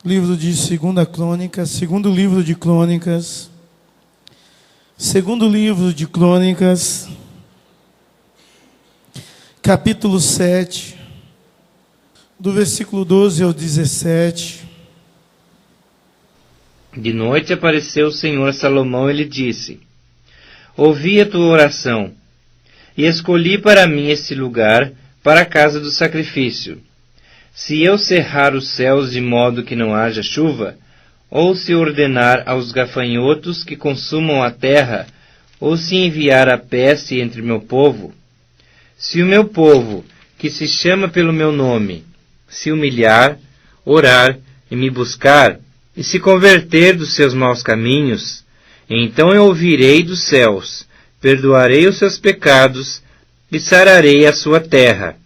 Livro de Segunda Crônica, segundo livro de Crônicas, segundo livro de Crônicas, capítulo 7, do versículo 12 ao 17. De noite apareceu o Senhor a Salomão e lhe disse: Ouvi a tua oração, e escolhi para mim este lugar para a casa do sacrifício. Se eu cerrar os céus de modo que não haja chuva, ou se ordenar aos gafanhotos que consumam a terra, ou se enviar a peste entre meu povo, se o meu povo, que se chama pelo meu nome, se humilhar, orar e me buscar, e se converter dos seus maus caminhos, então eu ouvirei dos céus, perdoarei os seus pecados e sararei a sua terra.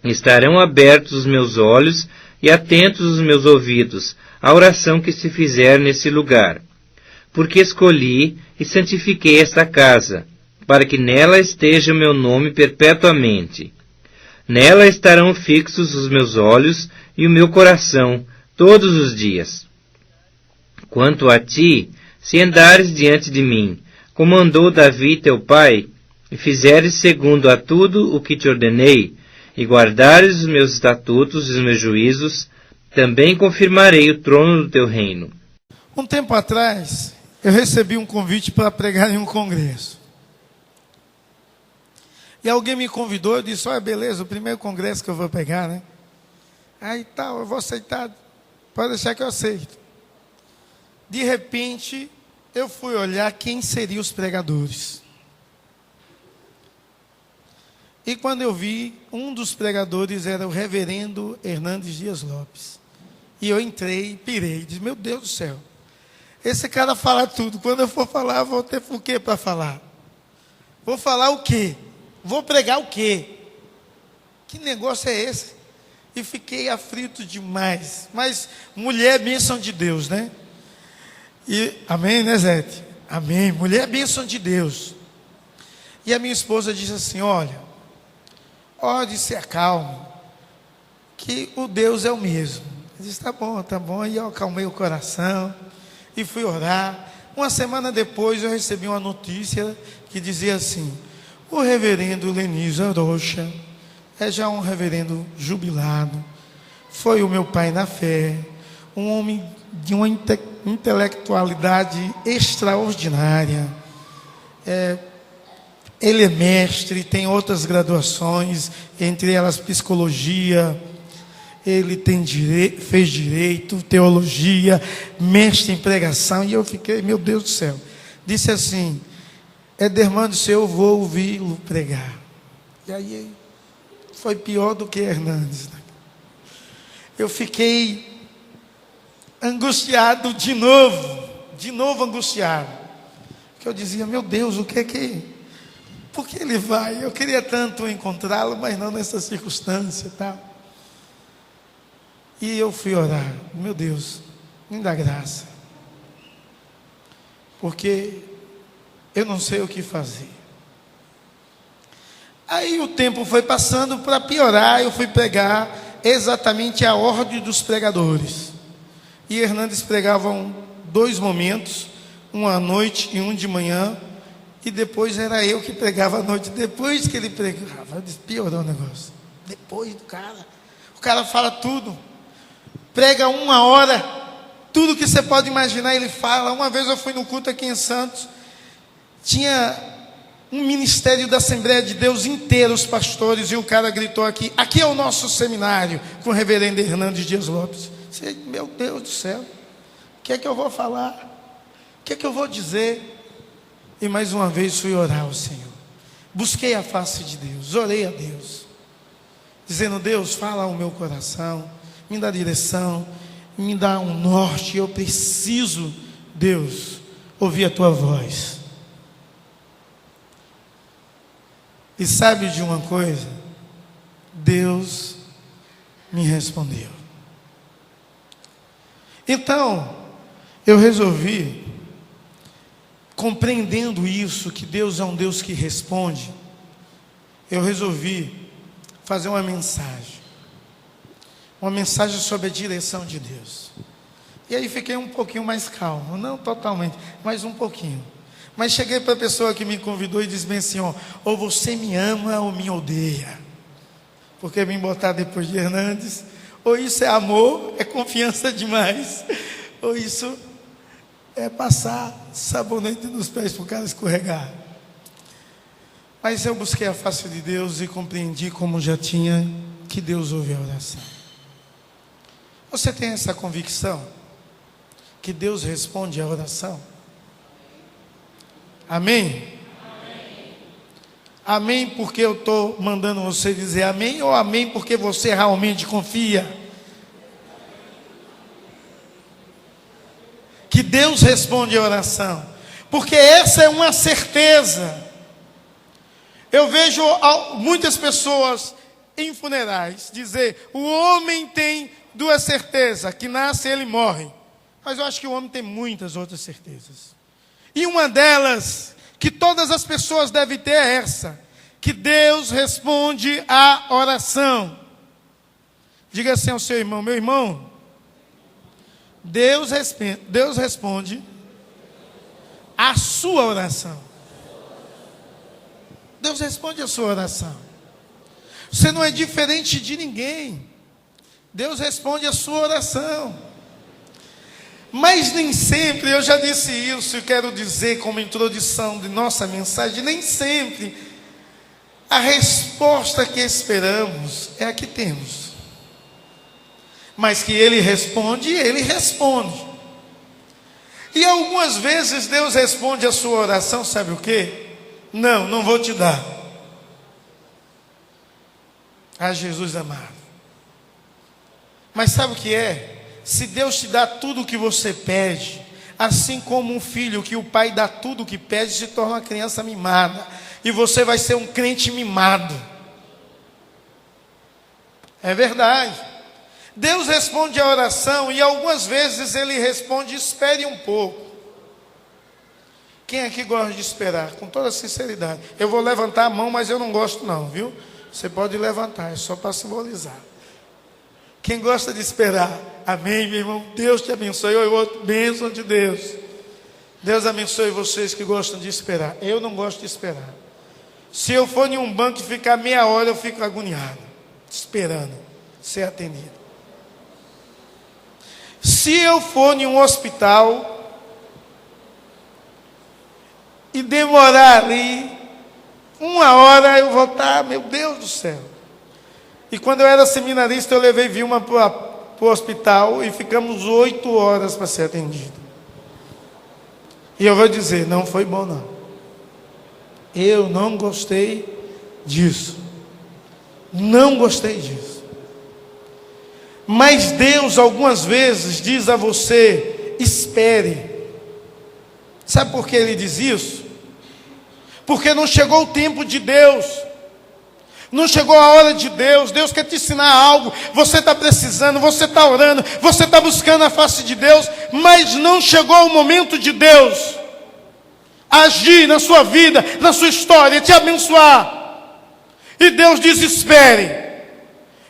Estarão abertos os meus olhos e atentos os meus ouvidos à oração que se fizer nesse lugar. Porque escolhi e santifiquei esta casa, para que nela esteja o meu nome perpetuamente. Nela estarão fixos os meus olhos e o meu coração todos os dias. Quanto a ti, se andares diante de mim, como andou Davi teu pai, e fizeres segundo a tudo o que te ordenei, e guardares os meus estatutos e os meus juízos, também confirmarei o trono do teu reino. Um tempo atrás, eu recebi um convite para pregar em um congresso. E alguém me convidou, eu disse: olha, beleza, o primeiro congresso que eu vou pegar, né? Aí tal, eu vou aceitar, pode deixar que eu aceito. De repente, eu fui olhar quem seriam os pregadores. E quando eu vi, um dos pregadores era o reverendo Hernandes Dias Lopes. E eu entrei, pirei, disse: meu Deus do céu, esse cara fala tudo. Quando eu for falar, vou ter o quê para falar? Vou falar o quê? Vou pregar o quê? Que negócio é esse? E fiquei aflito demais. Mas mulher é bênção de Deus, né? E, amém, né, Zete? Amém. Mulher é bênção de Deus. E a minha esposa disse assim: olha, ore e se acalme, que o Deus é o mesmo. Eu disse: tá bom. E eu acalmei o coração e fui orar. Uma semana depois eu recebi uma notícia que dizia assim: o reverendo Lenisa Rocha é já um reverendo jubilado, foi o meu pai na fé, um homem de uma intelectualidade extraordinária, ele é mestre, tem outras graduações, entre elas psicologia, ele fez direito, teologia, mestre em pregação. E eu fiquei, meu Deus do céu. Disse assim: Edermando, se eu vou ouvi-lo pregar. E aí foi pior do que Hernandes. Eu fiquei angustiado de novo angustiado. Porque eu dizia: meu Deus, por que ele vai? Eu queria tanto encontrá-lo, mas não nessa circunstância, tal. E eu fui orar: meu Deus, me dá graça, porque eu não sei o que fazer. Aí o tempo foi passando. Para piorar, eu fui pregar exatamente a ordem dos pregadores. E Hernandes pregavam 2 momentos, um à noite e um de manhã. E depois era eu que pregava à noite. Depois que ele pregava, piorou o negócio. Depois do cara, o cara fala tudo, prega 1 hora, tudo que você pode imaginar ele fala. Uma vez eu fui no culto aqui em Santos, tinha um ministério da Assembleia de Deus inteiro, os pastores, e o cara gritou aqui é o nosso seminário, com o reverendo Hernandes Dias Lopes. Meu Deus do céu, o que é que eu vou falar? O que é que eu vou dizer? E mais uma vez fui orar ao Senhor, busquei a face de Deus, orei a Deus, dizendo: Deus, fala ao meu coração, me dá direção, me dá um norte. Eu preciso, Deus, ouvir a tua voz. E sabe de uma coisa? Deus me respondeu. Então, eu resolvi, compreendendo isso, que Deus é um Deus que responde, eu resolvi fazer uma mensagem sobre a direção de Deus. E aí fiquei um pouquinho mais calmo, não totalmente, mas um pouquinho. Mas cheguei para a pessoa que me convidou e disse bem assim, ó, ou você me ama ou me odeia. Porque me botar depois de Hernandes, ou isso é amor, é confiança demais, ou isso é passar sabonete nos pés para o cara escorregar. Mas eu busquei a face de Deus e compreendi, como já tinha, que Deus ouve a oração. Você tem essa convicção? Que Deus responde a oração? Amém? Amém porque eu estou mandando você dizer amém, ou amém porque você realmente confia que Deus responde a oração? Porque essa é uma certeza. Eu vejo muitas pessoas em funerais dizer, o homem tem duas certezas, que nasce e ele morre. Mas eu acho que o homem tem muitas outras certezas. E uma delas, que todas as pessoas devem ter, é essa: que Deus responde à oração. Diga assim ao seu irmão, meu irmão, Deus responde à sua oração. Deus responde à sua oração. Você não é diferente de ninguém. Deus responde à sua oração. Mas nem sempre, eu já disse isso e quero dizer como introdução de nossa mensagem, nem sempre a resposta que esperamos é a que temos. Mas que Ele responde, Ele responde. E algumas vezes Deus responde a sua oração, sabe o quê? Não vou te dar. Ah, Jesus amado. Mas sabe o que é? Se Deus te dá tudo o que você pede, assim como um filho que o pai dá tudo o que pede, se torna uma criança mimada. E você vai ser um crente mimado. É verdade. Deus responde a oração e algumas vezes Ele responde, espere um pouco. Quem aqui gosta de esperar? Com toda sinceridade. Eu vou levantar a mão, mas eu não gosto não, viu? Você pode levantar, é só para simbolizar. Quem gosta de esperar? Amém, meu irmão? Deus te abençoe. Oi, outro, bênção de Deus. Deus abençoe vocês que gostam de esperar. Eu não gosto de esperar. Se eu for em um banco e ficar meia hora, eu fico agoniado, esperando ser atendido. Se eu for em um hospital e demorar ali 1 hora, eu vou estar, meu Deus do céu. E quando eu era seminarista, eu levei Vilma para o hospital e ficamos 8 horas para ser atendido. E eu vou dizer, não foi bom não. Eu não gostei disso. Não gostei disso. Mas Deus algumas vezes diz a você, espere. Sabe por que Ele diz isso? Porque não chegou o tempo de Deus. Não chegou a hora de Deus. Deus quer te ensinar algo. Você está precisando, você está orando, você está buscando a face de Deus, mas não chegou o momento de Deus agir na sua vida, na sua história, te abençoar. E Deus diz, espere.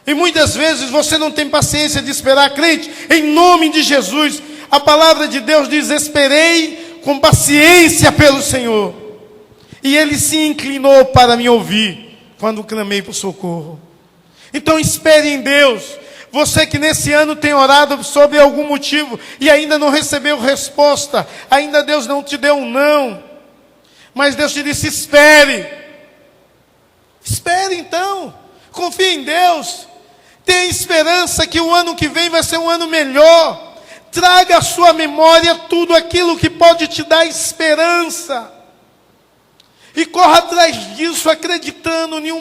E muitas vezes você não tem paciência de esperar, crente, em nome de Jesus. A palavra de Deus diz, esperei com paciência pelo Senhor. E Ele se inclinou para me ouvir quando clamei por socorro. Então espere em Deus. Você que nesse ano tem orado sobre algum motivo e ainda não recebeu resposta, ainda Deus não te deu um não, mas Deus te disse, espere. Espere então, confie em Deus. Tenha esperança que o ano que vem vai ser um ano melhor. Traga à sua memória tudo aquilo que pode te dar esperança. E corra atrás disso, acreditando em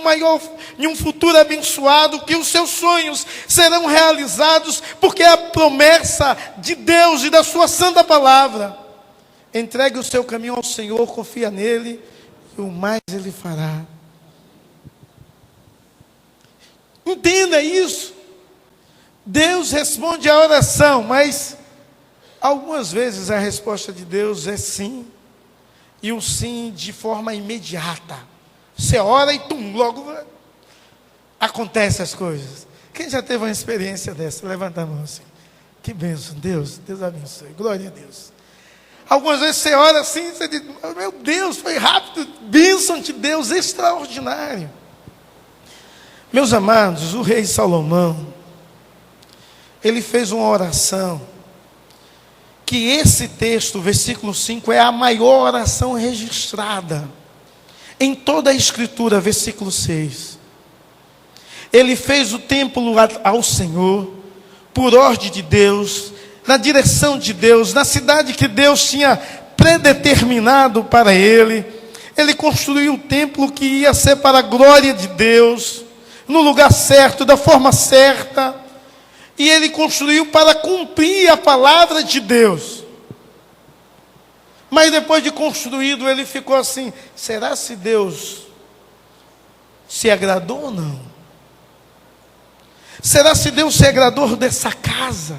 um futuro abençoado, que os seus sonhos serão realizados, porque é a promessa de Deus e da sua santa palavra. Entregue o seu caminho ao Senhor, confia nele, e o mais Ele fará. Entenda isso. Deus responde a oração, mas Algumas vezes a resposta de Deus é sim, e o sim de forma imediata. Você ora e logo acontece as coisas. Quem já teve uma experiência dessa? Levanta a mão assim. Que bênção, Deus abençoe, glória a Deus. Algumas vezes você ora assim, você diz, meu Deus, foi rápido, bênção de Deus, extraordinário. Meus amados, o rei Salomão, ele fez uma oração, que esse texto, versículo 5, é a maior oração registrada em toda a Escritura, versículo 6. Ele fez o templo ao Senhor, por ordem de Deus, na direção de Deus, na cidade que Deus tinha predeterminado para ele. Ele construiu o templo que ia ser para a glória de Deus, no lugar certo, da forma certa. E ele construiu para cumprir a palavra de Deus. Mas depois de construído, ele ficou assim, será se Deus se agradou ou não? Será se Deus se agradou dessa casa?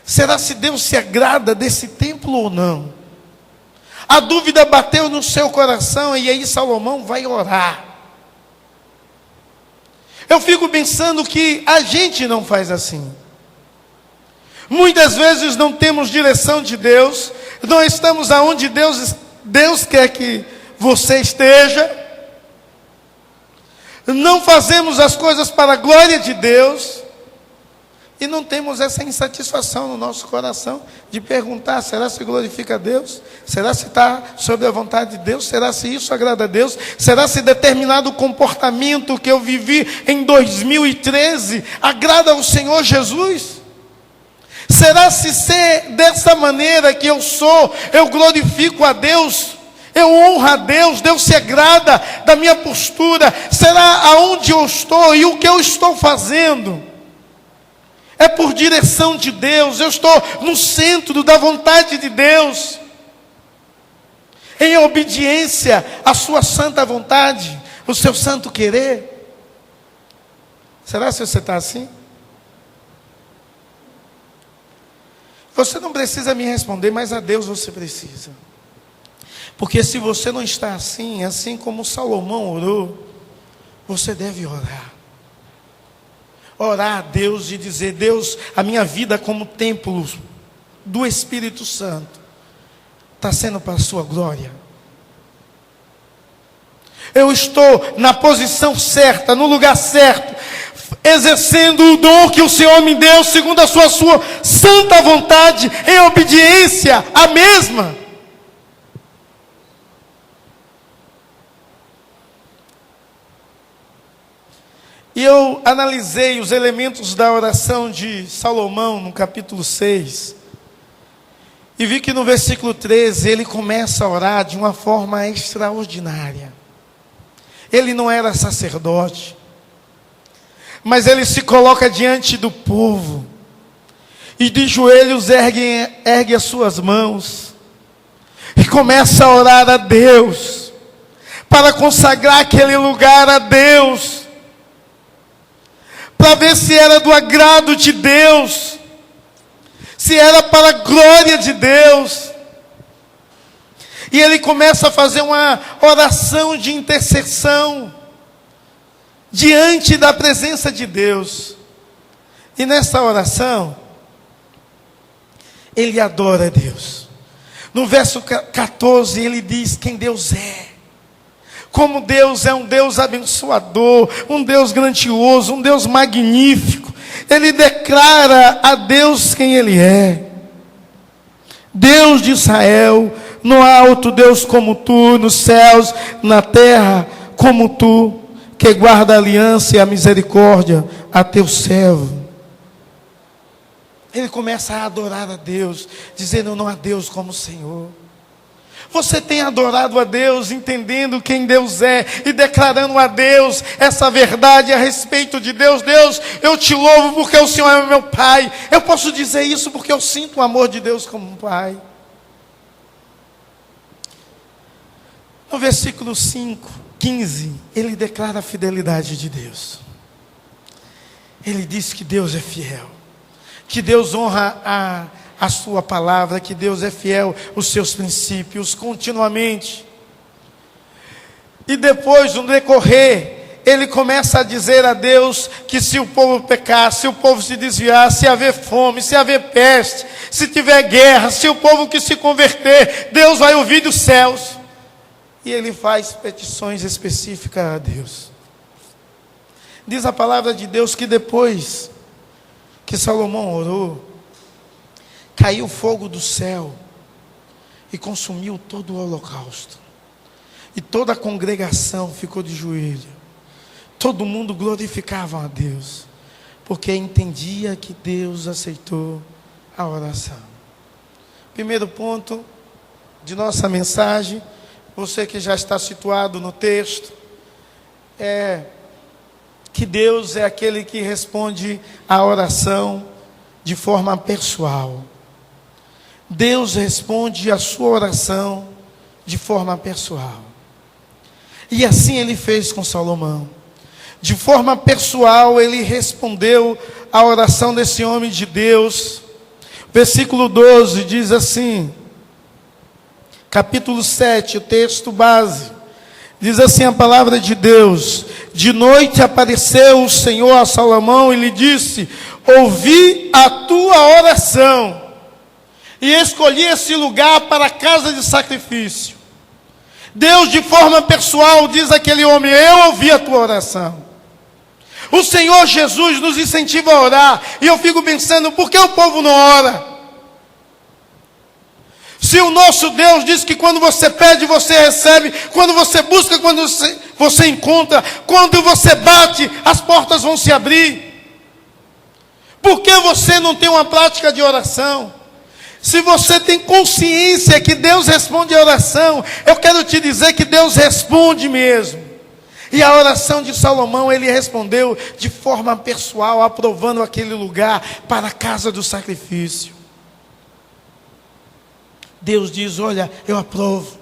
Será se Deus se agrada desse templo ou não? A dúvida bateu no seu coração e aí Salomão vai orar. Eu fico pensando que a gente não faz assim. Muitas vezes não temos direção de Deus, não estamos aonde Deus quer que você esteja. Não fazemos as coisas para a glória de Deus. E não temos essa insatisfação no nosso coração de perguntar, será se glorifica a Deus? Será se está sob a vontade de Deus? Será se isso agrada a Deus? Será se determinado comportamento que eu vivi em 2013 agrada ao Senhor Jesus? Será se ser dessa maneira que eu sou, eu glorifico a Deus? Eu honro a Deus, Deus se agrada da minha postura? Será aonde eu estou e o que eu estou fazendo? É por direção de Deus, eu estou no centro da vontade de Deus, em obediência à sua santa vontade, o seu santo querer. Será que você está assim? Você não precisa me responder, mas a Deus você precisa. Porque se você não está assim, assim como Salomão orou, você deve orar. Orar a Deus e dizer, Deus, a minha vida como templo do Espírito Santo está sendo para a sua glória. Eu estou na posição certa, no lugar certo, exercendo o dom que o Senhor me deu, segundo a sua santa vontade, em obediência à mesma. E eu analisei os elementos da oração de Salomão no capítulo 6. E vi que no versículo 13 ele começa a orar de uma forma extraordinária. Ele não era sacerdote, mas ele se coloca diante do povo. E de joelhos ergue as suas mãos. E começa a orar a Deus. Para consagrar aquele lugar a Deus. Para ver se era do agrado de Deus, se era para a glória de Deus. E ele começa a fazer uma oração de intercessão diante da presença de Deus. E nessa oração, ele adora a Deus. No verso 14, ele diz quem Deus é. Como Deus é um Deus abençoador, um Deus grandioso, um Deus magnífico. Ele declara a Deus quem Ele é. Deus de Israel, no alto Deus como tu, nos céus, na terra como tu, que guarda a aliança e a misericórdia a teu servo. Ele começa a adorar a Deus, dizendo não há Deus como o Senhor. Você tem adorado a Deus, entendendo quem Deus é e declarando a Deus essa verdade a respeito de Deus. Deus, eu te louvo porque o Senhor é meu Pai. Eu posso dizer isso porque eu sinto o amor de Deus como um Pai. No versículo 15, ele declara a fidelidade de Deus. Ele diz que Deus é fiel, que Deus honra a sua palavra, que Deus é fiel aos seus princípios continuamente. E depois, no decorrer, ele começa a dizer a Deus que se o povo pecar, se o povo se desviar, se haver fome, se haver peste, se tiver guerra, se o povo que se converter, Deus vai ouvir dos céus. E ele faz petições específicas a Deus. Diz a palavra de Deus que depois que Salomão orou, caiu fogo do céu e consumiu todo o holocausto. E toda a congregação ficou de joelho. Todo mundo glorificava a Deus, porque entendia que Deus aceitou a oração. Primeiro ponto de nossa mensagem, você que já está situado no texto, é que Deus é aquele que responde a oração de forma pessoal. Deus responde a sua oração de forma pessoal. E assim ele fez com Salomão. De forma pessoal, ele respondeu a oração desse homem de Deus. Versículo 12 diz assim, capítulo 7, o texto base. Diz assim a palavra de Deus: de noite apareceu o Senhor a Salomão e lhe disse: ouvi a tua oração e escolhi esse lugar para a casa de sacrifício. Deus, de forma pessoal, diz àquele homem: eu ouvi a tua oração. O Senhor Jesus nos incentiva a orar. E eu fico pensando, por que o povo não ora? Se o nosso Deus diz que quando você pede, você recebe. Quando você busca, quando você encontra. Quando você bate, as portas vão se abrir. Por que você não tem uma prática de oração? Se você tem consciência que Deus responde a oração, eu quero te dizer que Deus responde mesmo. E a oração de Salomão, ele respondeu de forma pessoal, aprovando aquele lugar para a casa do sacrifício. Deus diz: olha, eu aprovo.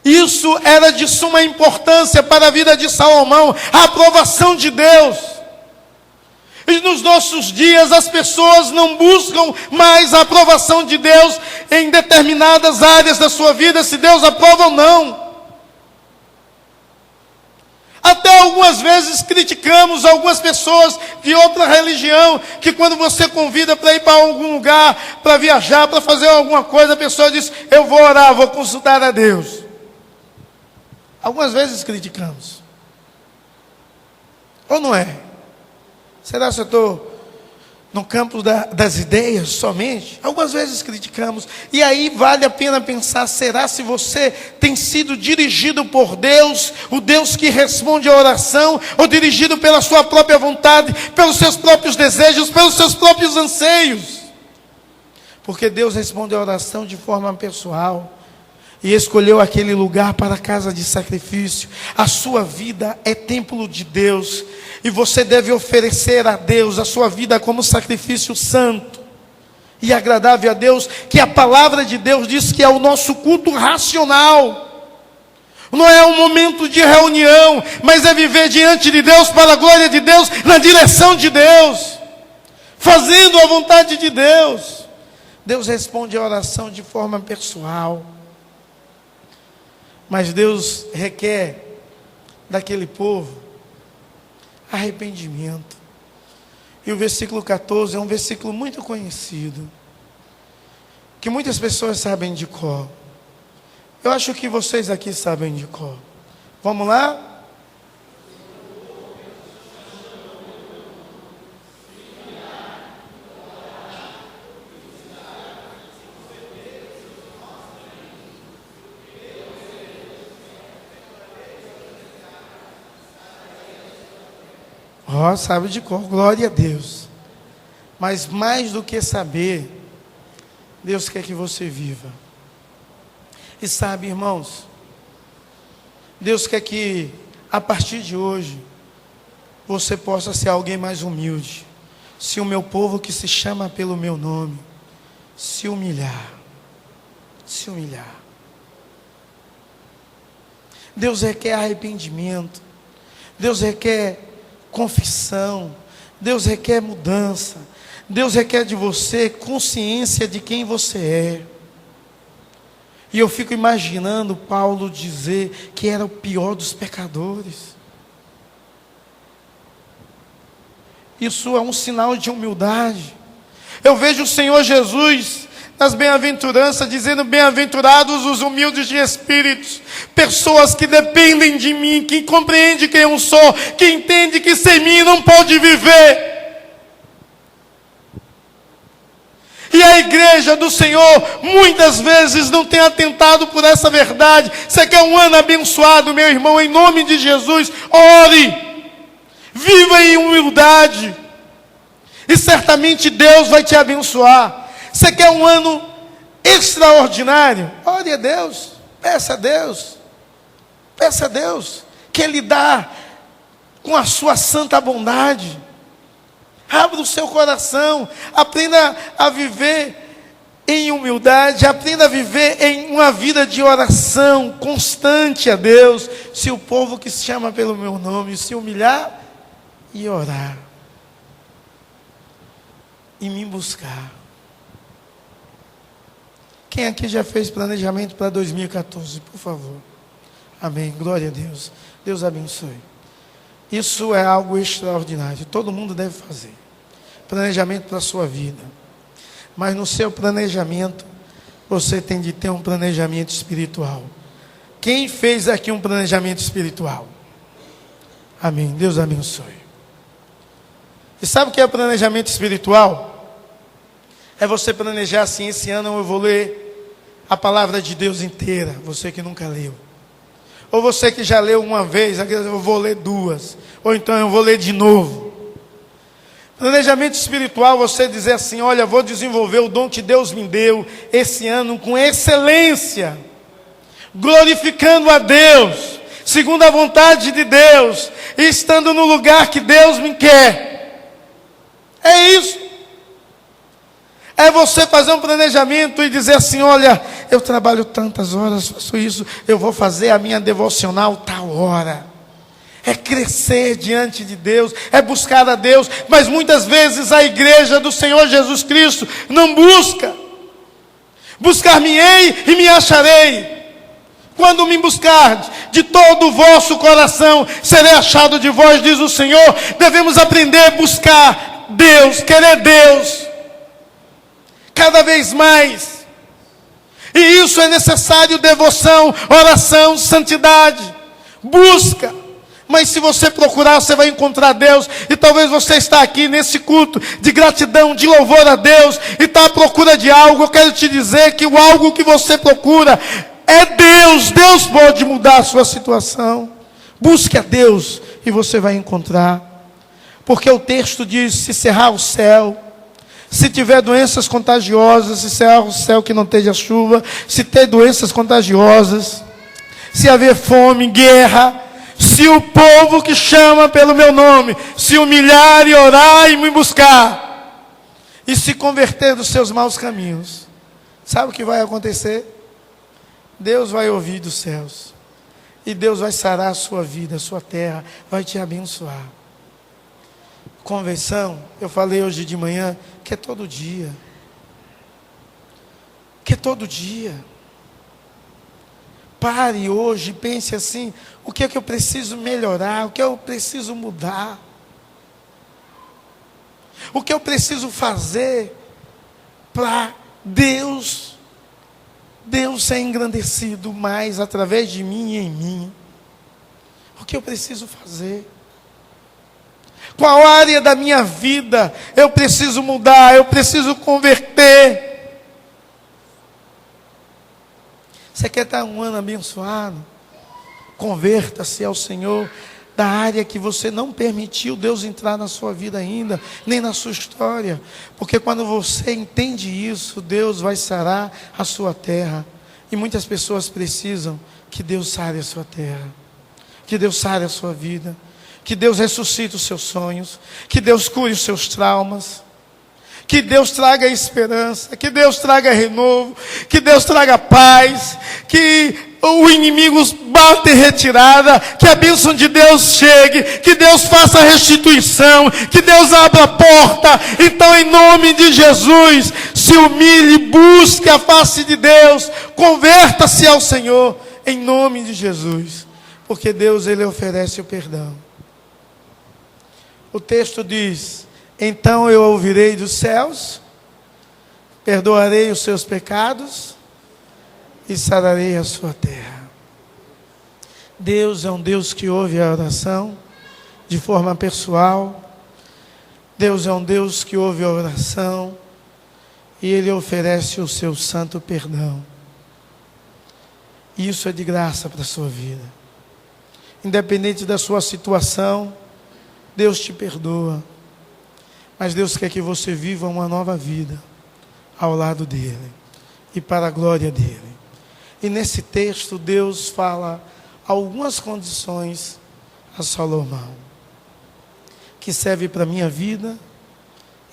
Isso era de suma importância para a vida de Salomão, a aprovação de Deus. E nos nossos dias as pessoas não buscam mais a aprovação de Deus em determinadas áreas da sua vida, se Deus aprova ou não. Até algumas vezes criticamos algumas pessoas de outra religião, que quando você convida para ir para algum lugar, para viajar, para fazer alguma coisa, a pessoa diz: eu vou orar, vou consultar a Deus. Algumas vezes criticamos. Ou não é? Será que eu estou no campo das ideias somente? Algumas vezes criticamos. E aí vale a pena pensar: será se você tem sido dirigido por Deus, o Deus que responde a oração, ou dirigido pela sua própria vontade, pelos seus próprios desejos, pelos seus próprios anseios? Porque Deus responde a oração de forma pessoal. E escolheu aquele lugar para a casa de sacrifício. A sua vida é templo de Deus. E você deve oferecer a Deus a sua vida como sacrifício santo e agradável a Deus, que a palavra de Deus diz que é o nosso culto racional. Não é um momento de reunião, mas é viver diante de Deus, para a glória de Deus, na direção de Deus, fazendo a vontade de Deus. Deus responde a oração de forma pessoal. Mas Deus requer daquele povo arrependimento. E o versículo 14 é um versículo muito conhecido, que muitas pessoas sabem de cor. Eu acho que vocês aqui sabem de cor. Vamos lá? Sabe de cor, glória a Deus. Mas mais do que saber, Deus quer que você viva. E sabe, irmãos, Deus quer que a partir de hoje você possa ser alguém mais humilde. Se o meu povo que se chama pelo meu nome se humilhar. Deus requer arrependimento. Deus requer confissão. Deus requer mudança. Deus requer de você consciência de quem você é. E eu fico imaginando Paulo dizer que era o pior dos pecadores. Isso é um sinal de humildade. Eu vejo o Senhor Jesus nas bem-aventuranças dizendo: bem-aventurados os humildes de espíritos, pessoas que dependem de mim, que compreendem quem eu sou, que entendem que sem mim não pode viver. E a igreja do Senhor muitas vezes não tem atentado por essa verdade. Você quer um ano abençoado, meu irmão? Em nome de Jesus, ore, viva em humildade, e certamente Deus vai te abençoar. Você quer um ano extraordinário? Ore a Deus, peça a Deus, peça a Deus que Ele dá com a sua santa bondade. Abra o seu coração, aprenda a viver em humildade, aprenda a viver em uma vida de oração constante a Deus. Se o povo que se chama pelo meu nome se humilhar e orar e me buscar. Quem aqui já fez planejamento para 2014, por favor? Amém, glória a Deus. Deus abençoe. Isso é algo extraordinário, todo mundo deve fazer. Planejamento para a sua vida. Mas no seu planejamento, você tem de ter um planejamento espiritual. Quem fez aqui um planejamento espiritual? Amém, Deus abençoe. E sabe o que é planejamento espiritual? É você planejar assim: esse ano eu vou ler a palavra de Deus inteira. Você que nunca leu. Ou você que já leu uma vez, eu vou ler duas. Ou então eu vou ler de novo. Planejamento espiritual, você dizer assim: olha, vou desenvolver o dom que Deus me deu esse ano com excelência, glorificando a Deus, segundo a vontade de Deus, e estando no lugar que Deus me quer. É isso. É você fazer um planejamento e dizer assim: olha, eu trabalho tantas horas, faço isso, eu vou fazer a minha devocional tal hora. É crescer diante de Deus, é buscar a Deus. Mas muitas vezes a igreja do Senhor Jesus Cristo não busca. Buscar-me-ei e me acharei. Quando me buscardes de todo o vosso coração, serei achado de vós, diz o Senhor. Devemos aprender a buscar Deus, querer Deus cada vez mais. E isso é necessário: devoção, oração, santidade, busca. Mas se você procurar, você vai encontrar Deus. E talvez você está aqui nesse culto de gratidão, de louvor a Deus, e está à procura de algo. Eu quero te dizer que o algo que você procura é Deus. Deus pode mudar a sua situação. Busque a Deus e você vai encontrar. Porque o texto diz: se cerrar o céu, se tiver doenças contagiosas, se cerrar o céu que não esteja chuva, se ter doenças contagiosas, se haver fome, guerra, se o povo que chama pelo meu nome se humilhar e orar e me buscar, e se converter dos seus maus caminhos, sabe o que vai acontecer? Deus vai ouvir dos céus, e Deus vai sarar a sua vida, a sua terra, vai te abençoar. Conversão, eu falei hoje de manhã, que é todo dia. Que é todo dia. Pare hoje e pense assim: o que é que eu preciso melhorar? O que eu preciso mudar? O que eu preciso fazer para Deus ser engrandecido mais através de mim e em mim? O que eu preciso fazer? Qual área da minha vida eu preciso mudar, eu preciso converter? Você quer estar um ano abençoado? Converta-se ao Senhor da área que você não permitiu Deus entrar na sua vida ainda, nem na sua história. Porque quando você entende isso, Deus vai sarar a sua terra. E muitas pessoas precisam que Deus sare a sua terra, que Deus sare a sua vida, que Deus ressuscite os seus sonhos, que Deus cure os seus traumas, que Deus traga esperança, que Deus traga renovo, que Deus traga paz, que o inimigo bata em retirada, que a bênção de Deus chegue, que Deus faça a restituição, que Deus abra a porta. Então, em nome de Jesus, se humilhe, busque a face de Deus, converta-se ao Senhor, em nome de Jesus, porque Deus, Ele oferece o perdão. O texto diz: então eu ouvirei dos céus, perdoarei os seus pecados e sararei a sua terra. Deus é um Deus que ouve a oração de forma pessoal. Deus é um Deus que ouve a oração e Ele oferece o seu santo perdão. Isso é de graça para a sua vida. Independente da sua situação, Deus te perdoa. Mas Deus quer que você viva uma nova vida ao lado dEle e para a glória dEle. E nesse texto Deus fala algumas condições a Salomão, que serve para a minha vida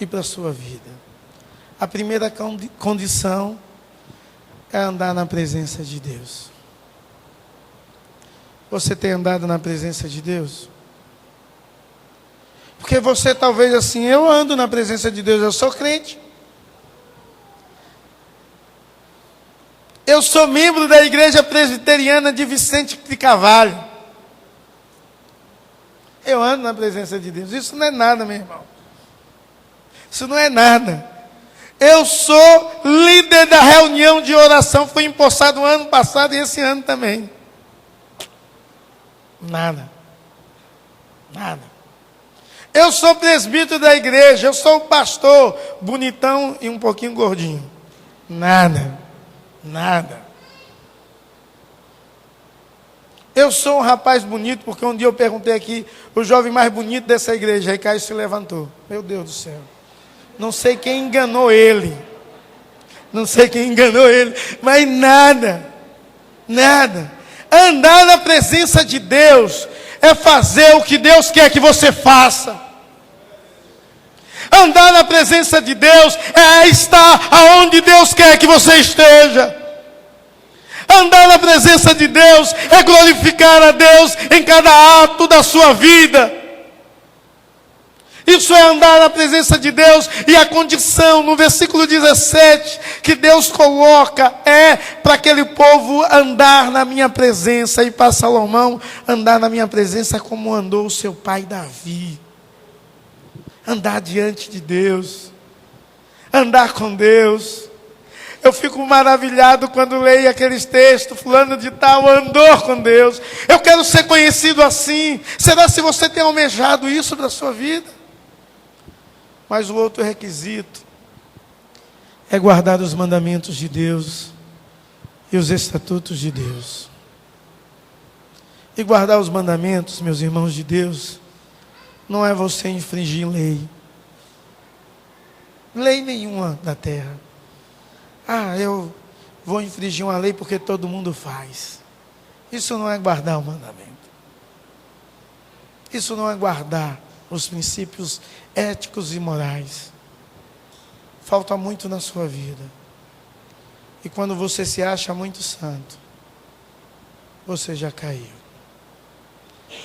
e para a sua vida. A primeira condição é andar na presença de Deus. Você tem andado na presença de Deus? Porque você talvez assim, eu ando na presença de Deus, eu sou crente. Eu sou membro da Igreja Presbiteriana de Vicente de Carvalho. Eu ando na presença de Deus. Isso não é nada, meu irmão. Isso não é nada. Eu sou líder da reunião de oração. Fui empossado no ano passado e esse ano também. Nada. Nada. Eu sou presbítero da igreja. Eu sou o pastor bonitão e um pouquinho gordinho. Nada. Nada. Eu sou um rapaz bonito, porque um dia eu perguntei aqui, o jovem mais bonito dessa igreja, aí Caio se levantou. Meu Deus do céu. Não sei quem enganou ele. Não sei quem enganou ele, mas nada. Nada. Andar na presença de Deus é fazer o que Deus quer que você faça. Andar na presença de Deus é estar aonde Deus quer que você esteja. Andar na presença de Deus é glorificar a Deus em cada ato da sua vida. Isso é andar na presença de Deus. E a condição no versículo 17 que Deus coloca é para aquele povo andar na minha presença. E para Salomão andar na minha presença como andou o seu pai Davi. Andar diante de Deus, andar com Deus. Eu fico maravilhado quando leio aqueles textos, fulano de tal andou com Deus. Eu quero ser conhecido assim. Será se você tem almejado isso para a sua vida? Mas o outro requisito é guardar os mandamentos de Deus e os estatutos de Deus. E guardar os mandamentos, meus irmãos de Deus, não é você infringir lei. Lei nenhuma da terra. Eu vou infringir uma lei porque todo mundo faz. Isso não é guardar o mandamento. Isso não é guardar os princípios éticos e morais. Falta muito na sua vida. E quando você se acha muito santo, você já caiu.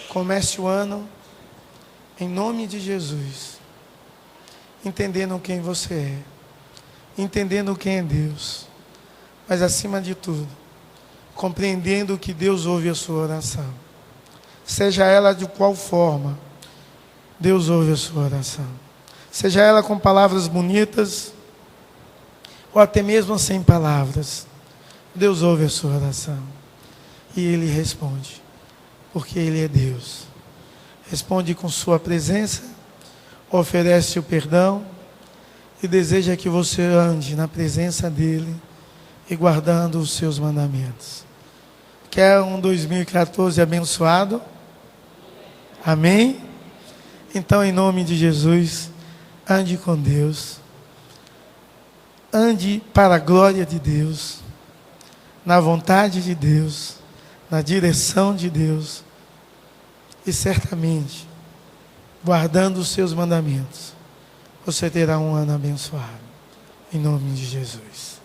Comece o ano em nome de Jesus, entendendo quem você é, entendendo quem é Deus, mas acima de tudo, compreendendo que Deus ouve a sua oração, seja ela de qual forma, Deus ouve a sua oração, seja ela com palavras bonitas, ou até mesmo sem palavras, Deus ouve a sua oração, e Ele responde, porque Ele é Deus. Responde com sua presença, oferece o perdão e deseja que você ande na presença dEle e guardando os seus mandamentos. Quer um 2014 abençoado? Amém? Então, em nome de Jesus, ande com Deus. Ande para a glória de Deus, na vontade de Deus, na direção de Deus. E certamente, guardando os seus mandamentos, você terá um ano abençoado. Em nome de Jesus.